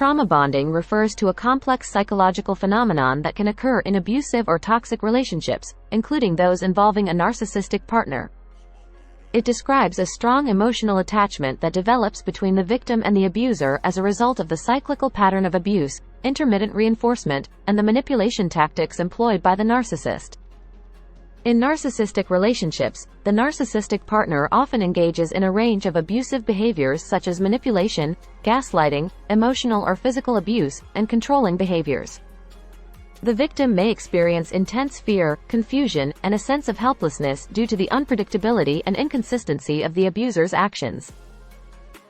Trauma bonding refers to a complex psychological phenomenon that can occur in abusive or toxic relationships, including those involving a narcissistic partner. It describes a strong emotional attachment that develops between the victim and the abuser as a result of the cyclical pattern of abuse, intermittent reinforcement, and the manipulation tactics employed by the narcissist. In narcissistic relationships, the narcissistic partner often engages in a range of abusive behaviors such as manipulation, gaslighting, emotional or physical abuse, and controlling behaviors. The victim may experience intense fear, confusion, and a sense of helplessness due to the unpredictability and inconsistency of the abuser's actions.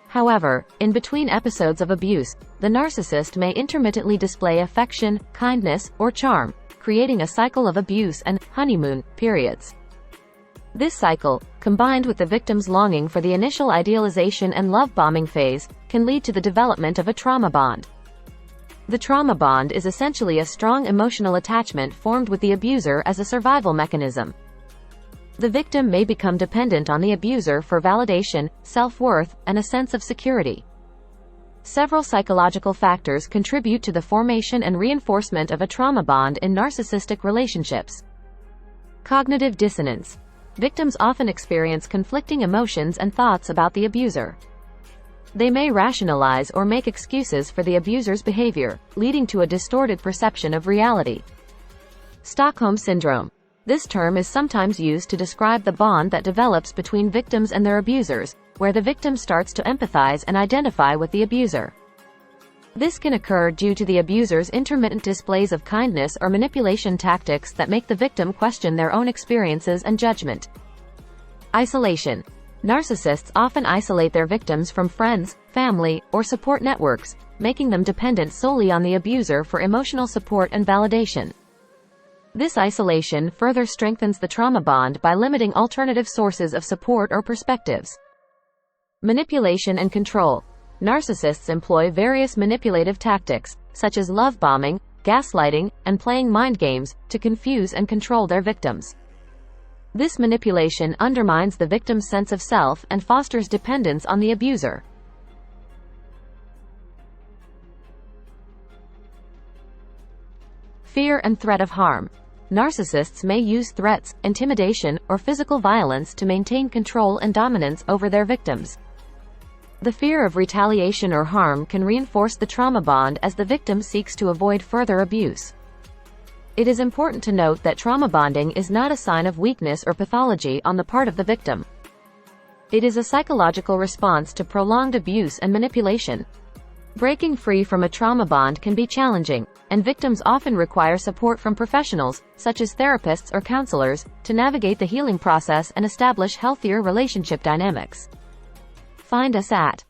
However, in between episodes of abuse, the narcissist may intermittently display affection, kindness, or charm, creating a cycle of abuse and honeymoon periods. This cycle, combined with the victim's longing for the initial idealization and love-bombing phase, can lead to the development of a trauma bond. The trauma bond is essentially a strong emotional attachment formed with the abuser as a survival mechanism. The victim may become dependent on the abuser for validation, self-worth, and a sense of security. Several psychological factors contribute to the formation and reinforcement of a trauma bond in narcissistic relationships. Cognitive dissonance. Victims often experience conflicting emotions and thoughts about the abuser. They may rationalize or make excuses for the abuser's behavior, leading to a distorted perception of reality. Stockholm Syndrome. This term is sometimes used to describe the bond that develops between victims and their abusers, where the victim starts to empathize and identify with the abuser. This can occur due to the abuser's intermittent displays of kindness or manipulation tactics that make the victim question their own experiences and judgment. Isolation. Narcissists often isolate their victims from friends, family, or support networks, making them dependent solely on the abuser for emotional support and validation. This isolation further strengthens the trauma bond by limiting alternative sources of support or perspectives. Manipulation and control. Narcissists employ various manipulative tactics, such as love bombing, gaslighting, and playing mind games, to confuse and control their victims. This manipulation undermines the victim's sense of self and fosters dependence on the abuser. Fear and threat of harm. Narcissists may use threats, intimidation, or physical violence to maintain control and dominance over their victims. The fear of retaliation or harm can reinforce the trauma bond as the victim seeks to avoid further abuse. It is important to note that trauma bonding is not a sign of weakness or pathology on the part of the victim. It is a psychological response to prolonged abuse and manipulation. Breaking free from a trauma bond can be challenging, and victims often require support from professionals, such as therapists or counselors, to navigate the healing process and establish healthier relationship dynamics. Find us at